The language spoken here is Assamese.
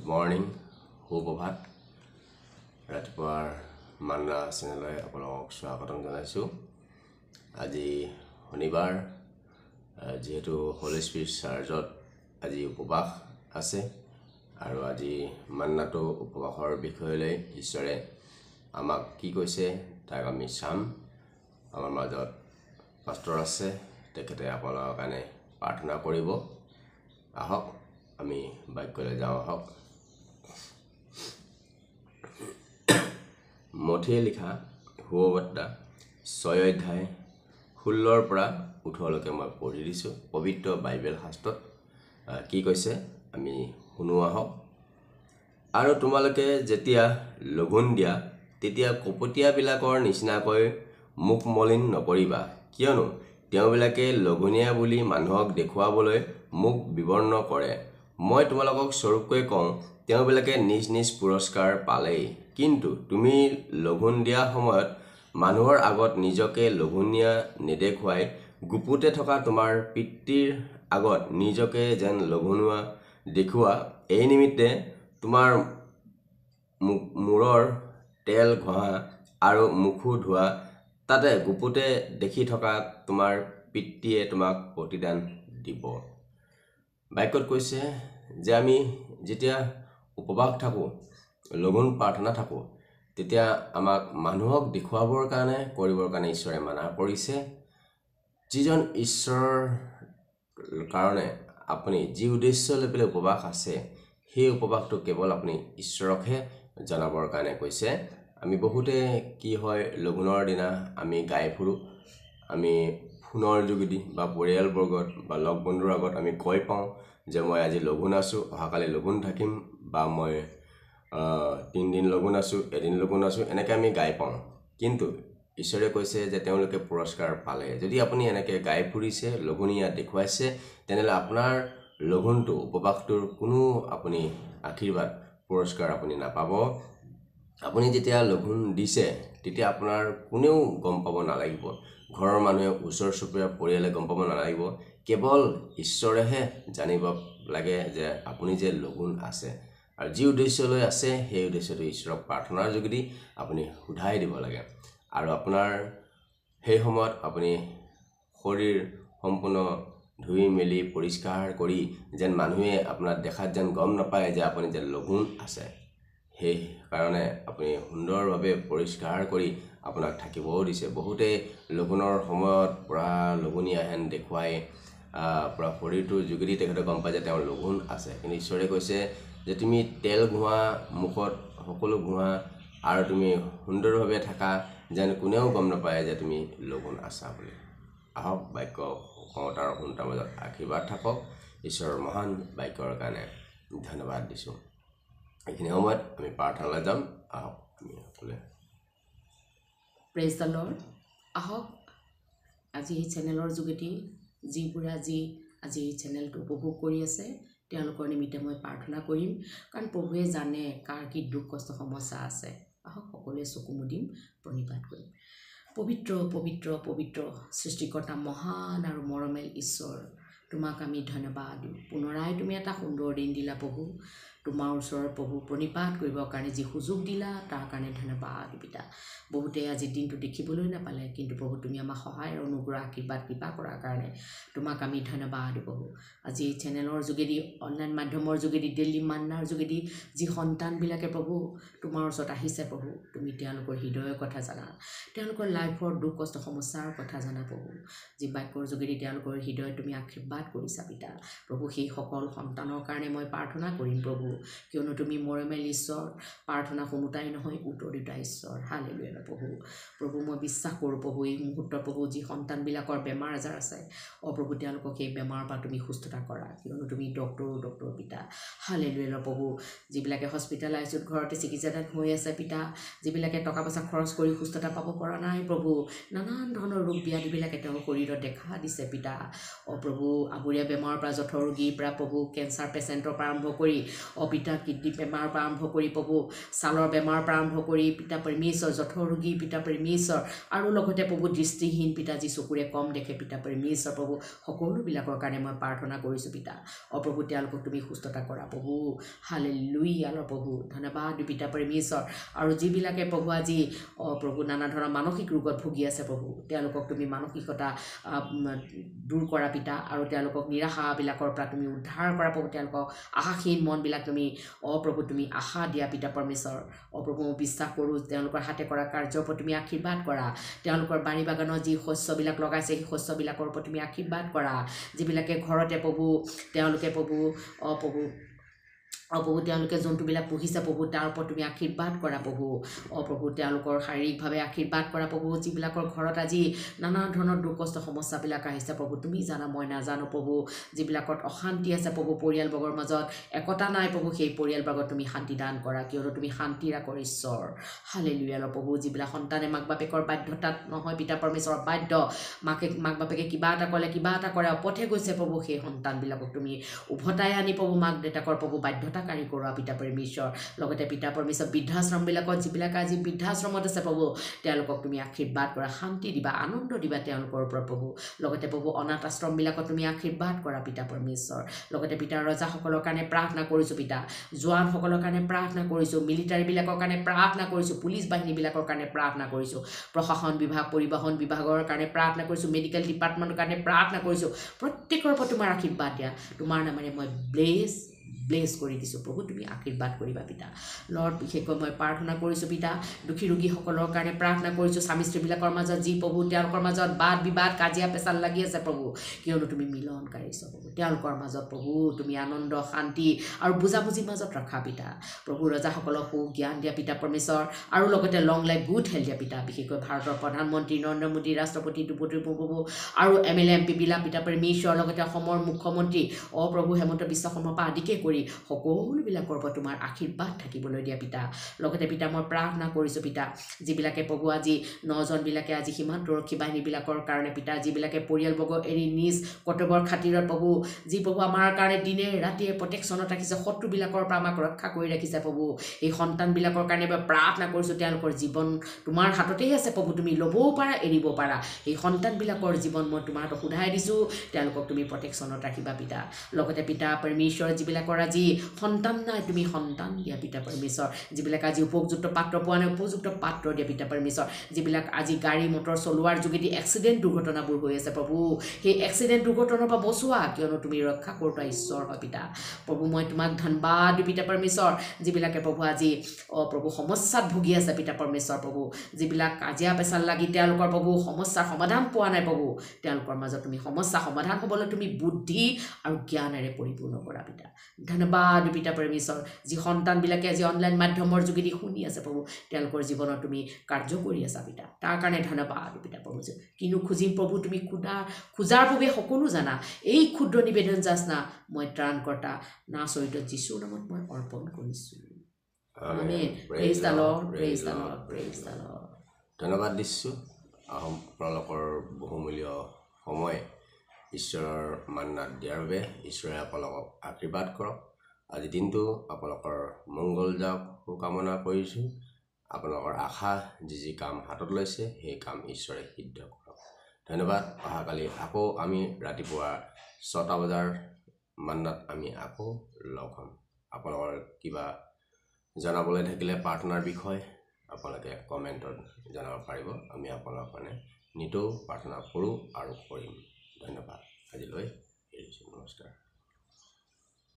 Good morning, সুপ্ৰভাত ৰাতিপুৱাৰ মান্না চেনেললৈ আপোনালোকক স্বাগতম জনাইছোঁ। আজি শনিবাৰ, যেহেতু হোলি স্পিৰিট চাৰ্চত আজি উপবাস আছে আৰু আজি মান্নাটো উপবাসৰ বিষয়লৈ ঈশ্বৰে আমাক কি কৈছে তাক আমি চাম। আমাৰ মাজত পাষ্টৰ আছে, তেখেতে আপোনালোকৰ কাৰণে প্ৰাৰ্থনা কৰিব। আহক আমি বাক্যলৈ যাওঁ। আহক। মথিয়ে লিখা সুবাৰ্তা 6 অধ্যায় 16 পৰা 18লৈকে মই পঢ়ি দিছোঁ। পবিত্ৰ বাইবেল শাস্ত্ৰত কি কৈছে আমি শুনো আহক। আৰু তোমালোকে যেতিয়া লঘোণ দিয়া তেতিয়া কপটীয়াবিলাকৰ নিচিনাকৈ মুখ মলিন নকৰিবা, কিয়নো তেওঁবিলাকে লঘোণীয়া বুলি মানুহক দেখুৱাবলৈ মুখ বিবৰ্ণ কৰে। মই তোমালোকক স্বৰূপকৈ কওঁ, তেওঁবিলাকে নিজ নিজ পুৰস্কাৰ পালেই। কিন্তু তুমি লঘোণ দিয়া সময়ত মানুহৰ আগত নিজকে লঘোণীয়া নেদেখুৱাই গুপুতে থকা তোমাৰ পিতৃৰ আগত নিজকে যেন লঘোণুৱা দেখুওৱা। এই নিমিত্তে তোমাৰ মূৰৰ তেল ঘঁহা আৰু মুখো ধোৱা, তাতে গুপুতে দেখি থকা তোমাৰ পিতৃয়ে তোমাক প্ৰতিদান দিব। বাক্যত কৈছে যে আমি যেতিয়া উপবাস থাকোঁ, লঘোণ প্ৰাৰ্থনা থাকোঁ, তেতিয়া আমাক মানুহক দেখুৱাবৰ কাৰণে কৰিবৰ কাৰণে ঈশ্বৰে মানা কৰিছে। যিজন ঈশ্বৰৰ কাৰণে আপুনি যি উদ্দেশ্য লৈ পেলাই উপবাস আছে, সেই উপবাসটো কেৱল আপুনি ঈশ্বৰকহে জনাবৰ কাৰণে কৈছে। আমি বহুতে কি হয়, লঘোণৰ দিনা আমি গাই ফুৰোঁ, আমি ফোনৰ যোগেদি বা পৰিয়ালবৰ্গত বা লগ বন্ধুৰ আগত আমি কৈ পাওঁ যে মই আজি লঘোণ আছোঁ, অহাকালি লঘোণ থাকিম, বা মই 3 দিন লঘোণ আছোঁ, এদিন লঘোণ আছোঁ, এনেকৈ আমি গাই পাওঁ। কিন্তু ঈশ্বৰে কৈছে যে তেওঁলোকে পুৰস্কাৰ পালে। যদি আপুনি এনেকৈ গাই ফুৰিছে, লঘোণীয়া দেখুৱাইছে, তেনেহ'লে আপোনাৰ লঘোণটো উপবাসটোৰ কোনো আপুনি আশীৰ্বাদ পুৰস্কাৰ আপুনি নাপাব। আপুনি যেতিয়া লঘোণ দিছে তেতিয়া আপোনাৰ কোনেও গম পাব নালাগিব, ঘৰৰ মানুহে, ওচৰ চুবুৰীয়া পৰিয়ালে গম পাব নালাগিব। কেৱল ঈশ্বৰেহে জানিব লাগে যে আপুনি যে লঘোণ আছে, আৰু যি উদ্দেশ্য লৈ আছে সেই উদ্দেশ্যটো ঈশ্বৰক প্ৰাৰ্থনাৰ যোগেদি আপুনি সোধাই দিব লাগে। আৰু আপোনাৰ সেই সময়ত আপুনি শৰীৰ সম্পূৰ্ণ ধুই মেলি পৰিষ্কাৰ কৰি যেন মানুহে আপোনাৰ দেখাত যেন গম নাপায় যে আপুনি যেন লঘোণ আছে, সেই কাৰণে আপুনি সুন্দৰভাৱে পৰিষ্কাৰ কৰি আপোনাক থাকিবও দিছে। বহুতে লঘোণৰ সময়ত পূৰা লঘোণীয়া হেন দেখুৱাই পূৰা শৰীৰটোৰ যোগেদি তেখেতে গম পায় যে তেওঁ লঘোণ আছে। কিন্তু ঈশ্বৰে কৈছে যে তুমি তেল ঘঁহা, মুখত সকলো ঘঁহা, আৰু তুমি সুন্দৰভাৱে থাকা, যেন কোনেও গম নাপায় যে তুমি লঘোণ আছা বুলি। আহক বাক্য ক্ষমতাৰ শুনতাৰ মাজত আশীৰ্বাদ থাকক। ঈশ্বৰৰ মহান বাক্যৰ কাৰণে ধন্যবাদ দিছোঁ। এইখিনি সময়ত আমি প্ৰাৰ্থনালৈ যাম। আহক আমি সকলোৱে। Praise the lord. আহক আজি এই চেনেলৰ যোগেদি যিবোৰে আজি এই চেনেলটো উপভোগ কৰি আছে তেওঁলোকৰ নিমিত্তে মই প্ৰাৰ্থনা কৰিম, কাৰণ প্ৰভুৱে জানে কাৰ কি দুখ কষ্ট সমস্যা আছে। আহক সকলোৱে চকু মুদিম, প্ৰণিপাত কৰিম। পবিত্ৰ পবিত্ৰ পবিত্ৰ সৃষ্টিকৰ্তা মহান আৰু মৰমেল ঈশ্বৰ, তোমাক আমি ধন্যবাদ দিওঁ। পুনৰাই তুমি এটা সুন্দৰ দিন দিলা প্ৰভু, তোমাৰ ওচৰৰ প্ৰভু প্ৰণিপাত কৰিবৰ কাৰণে যি সুযোগ দিলা তাৰ কাৰণে ধন্যবাদ পিতা। বহুতে আজি দিনটো দেখিবলৈ নাপালে, কিন্তু প্ৰভু তুমি আমাক সহায় আৰু অনুগ্ৰহ আশীৰ্বাদ কৃপা কৰাৰ কাৰণে তোমাক আমি ধন্যবাদ প্ৰভু। আজি এই চেনেলৰ যোগেদি, অনলাইন মাধ্যমৰ যোগেদি, ডেইলি মান্নাৰ যোগেদি যি সন্তানবিলাকে প্ৰভু তোমাৰ ওচৰত আহিছে প্ৰভু, তুমি তেওঁলোকৰ হৃদয়ৰ কথা জানা, তেওঁলোকৰ লাইফৰ দুখ কষ্ট সমস্যাৰ কথা জানা প্ৰভু। যি বাক্যৰ যোগেদি তেওঁলোকৰ হৃদয় তুমি আশীৰ্বাদ কৰিছা পিতা প্ৰভু, সেই সকল সন্তানৰ কাৰণে মই প্ৰাৰ্থনা কৰিম প্ৰভু, কিয়নো তুমি মৰমেল ঈশ্বৰ, প্ৰাৰ্থনা শুনোতাই নহয় উত্তৰ দিতা ঈশ্বৰ। হালেলুয়া প্ৰভু। প্ৰভু মই বিশ্বাস কৰোঁ প্ৰভু, এই মুহূৰ্তত প্ৰভু যি সন্তানবিলাকৰ বেমাৰ আজাৰ আছে, প্ৰভু তেওঁলোকক সেই বেমাৰৰ পৰা তুমি সুস্থতা কৰা, কিয়নো তুমি ডক্তৰ পিতা। হালেলুয়া প্ৰভু। যিবিলাকে হস্পিটেলাইজত ঘৰতে চিকিৎসাধীন হৈ আছে পিতা, যিবিলাকে টকা পইচা খৰচ কৰি সুস্থতা পাব পৰা নাই প্ৰভু, নানান ধৰণৰ ৰোগ ব্যাধিবিলাকে তেওঁৰ শৰীৰত দেখা দিছে পিতা। প্ৰভু আগুৰীয়া বেমাৰৰ পৰা, যথৰ ৰোগীৰ পৰা প্ৰভু, কেঞ্চাৰ পেচেণ্টৰ পৰা আৰম্ভ কৰি পিতা কিডনি বেমাৰৰ পৰা আৰম্ভ কৰি প্ৰভু ছালৰ বেমাৰৰ পৰা আৰম্ভ কৰি পিতা পৰমেশ্বৰ জঠৰ ৰোগী পিতা পৰমেশ্বৰ আৰু লগতে প্ৰভু দৃষ্টিহীন পিতা যি চকুৰে কম দেখে পিতা পৰমেশ্বৰ প্ৰভু সকলোবিলাকৰ কাৰণে মই প্ৰাৰ্থনা কৰিছোঁ পিতা প্ৰভু তেওঁলোকক তুমি সুস্থতা কৰা প্ৰভু হালেলুয়া প্ৰভু ধন্যবাদ পিতা পৰমেশ্বৰ আৰু যিবিলাকে প্ৰভু আজি প্ৰভু নানা ধৰণৰ মানসিক ৰোগত ভুগি আছে প্ৰভু তেওঁলোকক তুমি মানসিকতা দূৰ কৰা পিতা আৰু তেওঁলোকক নিৰাশাবিলাকৰ পৰা তুমি উদ্ধাৰ কৰা প্ৰভু তেওঁলোকক আশাহীন মনবিলাক তুমি প্ৰভু তুমি আশা দিয়া পিতা পৰমেশ্বৰ প্ৰভু মই বিশ্বাস কৰোঁ তেওঁলোকৰ হাতে কৰা কাৰ্যৰ ওপৰত তুমি আশীৰ্বাদ কৰা তেওঁলোকৰ বাৰী বাগানৰ যি শস্যবিলাক লগাইছে সেই শস্যবিলাকৰ ওপৰত তুমি আশীৰ্বাদ কৰা যিবিলাকে ঘৰতে প্ৰভু তেওঁলোকে প্ৰভু প্ৰভু তেওঁলোকে জন্তুবিলাক পুহিছে প্ৰভু তাৰ ওপৰত তুমি আশীৰ্বাদ কৰা প্ৰভু প্ৰভু তেওঁলোকৰ শাৰীৰিকভাৱে আশীৰ্বাদ কৰা প্ৰভু যিবিলাকৰ ঘৰত আজি নানা ধৰণৰ দুখ কষ্ট সমস্যাবিলাক আহিছে প্ৰভু তুমি জানা মই নাজানো প্ৰভু যিবিলাকত অশান্তি আছে প্ৰভু পৰিয়ালবৰ্গৰ মাজত একতা নাই প্ৰভু সেই পৰিয়ালবৰ্গত তুমি শান্তি দান কৰা কিয়নো তুমি শান্তিৰ আকৰ ঈশ্বৰ হালেলুয়া প্ৰভু যিবিলাক সন্তানে মাক বাপেকৰ বাধ্যতাত নহয় পিতা পৰমেশ্বৰৰ বাধ্য মাক বাপেকে কিবা এটা কৰে অপথে গৈছে প্ৰভু সেই সন্তানবিলাকক তুমি উভতাই আনি প্ৰভু মাক দেউতাকৰ প্ৰভু বাধ্যতাকাৰী কৰোৱা পিতা পৰমেশ্বৰ লগতে পিতা পৰমেশ্বৰ বৃদ্ধাশ্ৰমবিলাকত যিবিলাক আজি বৃদ্ধাশ্ৰমত আছে প্ৰভু তেওঁলোকক তুমি আশীৰ্বাদ কৰা শান্তি দিবা আনন্দ দিবা তেওঁলোকৰ ওপৰত প্ৰভু লগতে প্ৰভু অনাথ আশ্ৰমবিলাকত তুমি আশীৰ্বাদ কৰা পিতা পৰমেশ্বৰ লগতে পিতা ৰজাসকলৰ কাৰণে প্ৰাৰ্থনা কৰিছোঁ পিতা জোৱানসকলৰ কাৰণে প্ৰাৰ্থনা কৰিছোঁ মিলিটাৰীবিলাকৰ কাৰণে প্ৰাৰ্থনা কৰিছোঁ পুলিচ বাহিনীবিলাকৰ কাৰণে প্ৰাৰ্থনা কৰিছোঁ প্ৰশাসন বিভাগ পৰিবহণ বিভাগৰ কাৰণে প্ৰাৰ্থনা কৰিছোঁ মেডিকেল ডিপাৰ্টমেণ্টৰ কাৰণে প্ৰাৰ্থনা কৰিছোঁ প্ৰত্যেকৰ ওপৰত তোমাৰ আশীৰ্বাদ দিয়া তোমাৰ নামেৰে মই ব্লেছ কৰি দিছোঁ প্ৰভু তুমি আশীৰ্বাদ কৰিবা পিতা লৰ্ড বিশেষকৈ মই প্ৰাৰ্থনা কৰিছোঁ পিতা দুখী ৰোগীসকলৰ কাৰণে প্ৰাৰ্থনা কৰিছোঁ স্বামী স্ত্ৰীবিলাকৰ মাজত যি প্ৰভু তেওঁলোকৰ মাজত বাদ বিবাদ কাজিয়া পেচাল লাগি আছে প্ৰভু কিয়নো তুমি মিলনকাৰী প্ৰভু তেওঁলোকৰ মাজত প্ৰভু তুমি আনন্দ শান্তি আৰু বুজাবুজিৰ মাজত ৰখা পিতা প্ৰভু ৰজাসকলক সুখ জ্ঞান দিয়া পিতা পৰমেশ্বৰ আৰু লগতে লং লাইফ গুড হেল্থ দিয়া পিতা বিশেষকৈ ভাৰতৰ প্ৰধানমন্ত্ৰী নৰেন্দ্ৰ মোদী ৰাষ্ট্ৰপতি দ্ৰৌপদী মুৰ্মু আৰু MLA MP বিলাক পিতা পৰমেশ্বৰ লগতে অসমৰ মুখ্যমন্ত্ৰী প্ৰভু হেমন্ত বিশ্ব শৰ্মাৰ পৰা আদিকে কৰি সকলোবিলাকৰ ওপৰত তোমাৰ আশীৰ্বাদ থাকিবলৈ দিয়া পিতা লগতে পিতা মই প্ৰাৰ্থনা কৰিছোঁ পিতা যিবিলাকে প্ৰভু আজি 9জনবিলাকে আজি সীমান্তৰক্ষী বাহিনীবিলাকৰ কাৰণে পিতা যিবিলাকে পৰিয়ালবৰ্গ এৰি নিজ কৰ্তব্যৰ খাতিৰত প্ৰভু যি প্ৰভু আমাৰ কাৰণে দিনে ৰাতিয়ে প্ৰটেকশ্যনত ৰাখিছে শত্ৰুবিলাকৰ পৰা আমাক ৰক্ষা কৰি ৰাখিছে প্ৰভু এই সন্তানবিলাকৰ কাৰণে মই প্ৰাৰ্থনা কৰিছোঁ তেওঁলোকৰ জীৱন তোমাৰ হাততেই আছে প্ৰভু তুমি ল'বও পাৰা এৰিব পাৰা এই সন্তানবিলাকৰ জীৱন মই তোমাৰ হাতত সোধাই দিছোঁ তেওঁলোকক তুমি প্ৰটেকশ্যনত ৰাখিবা পিতা লগতে পিতা পৰমেশ্বৰ যিবিলাকৰ আজি সন্তান নাই তুমি সন্তান দিয়া পিতা পৰমেশ্বৰ যিবিলাক আজি উপযুক্ত পাত্ৰ পোৱা নাই উপযুক্ত পাত্ৰ দিয়া পিতা পৰমেশ্বৰ যিবিলাক আজি গাড়ী মটৰ চলোৱাৰ যোগেদি এক্সিডেণ্ট দুৰ্ঘটনাবোৰ হৈ আছে প্ৰভু সেই এক্সিডেণ্ট দুৰ্ঘটনাৰ পৰা বচোৱা কিয়নো তুমি ৰক্ষা কৰোতা ঈশ্বৰ হয় পিতা প্ৰভু মই তোমাক ধন্যবাদ পিতা পৰমেশ্বৰ যিবিলাকে প্ৰভু আজি প্ৰভু সমস্যাত ভুগি আছে পিতা পৰমেশ্বৰ প্ৰভু যিবিলাক কাজিয়া পেচাল লাগি তেওঁলোকৰ প্ৰভু সমস্যাৰ সমাধান পোৱা নাই প্ৰভু তেওঁলোকৰ মাজত তুমি সমস্যা সমাধান হ'বলৈ তুমি বুদ্ধি আৰু জ্ঞানেৰে পৰিপূৰ্ণ কৰা পিতা ধন্যবাদ পিতা পৰমেশ্বৰ যি সন্তানবিলাকে আজি অনলাইন মাধ্যমৰ যোগেদি শুনি আছে প্ৰভু তেওঁলোকৰ জীৱনত তুমি কাৰ্য কৰি আছা পিতা তাৰ কাৰণে ধন্যবাদ পিতা পৰমেশ্বৰ কিনো খুজিম প্ৰভু তুমি খোজাৰ বাবে সকলো জানা এই ক্ষুদ্ৰ নিবেদন যাচনা মই ত্ৰাণকৰ্তা নাচৰিত যীশুৰ নামত মই অৰ্পণ কৰিছোঁ amen praise the Lord praise the Lord praise the Lord ধন্যবাদ দিছোঁ আপোনালোকৰ বহুমূলীয় সময় ঈশ্বৰৰ মান্নাত দিয়াৰ বাবে ঈশ্বৰে আপোনালোকক আশীৰ্বাদ কৰক আজি দিনটো আপোনালোকৰ মংগল যাওক শুভকামনা কৰিছোঁ আপোনালোকৰ আশা যি কাম হাতত লৈছে সেই কাম ঈশ্বৰে সিদ্ধ কৰক ধন্যবাদ অহাকালি আকৌ আমি ৰাতিপুৱা 6টা বজাৰ মান্নাত আমি আকৌ লগ হ'ম আপোনালোকৰ কিবা জনাবলৈ থাকিলে প্ৰাৰ্থনাৰ বিষয় আপোনালোকে কমেণ্টত জনাব পাৰিব আমি আপোনালোকৰ কাৰণে নিতৌ প্ৰাৰ্থনা কৰোঁ আৰু কৰিম ধন্যবাদ আজিলৈ এৰিছোঁ নমস্কাৰ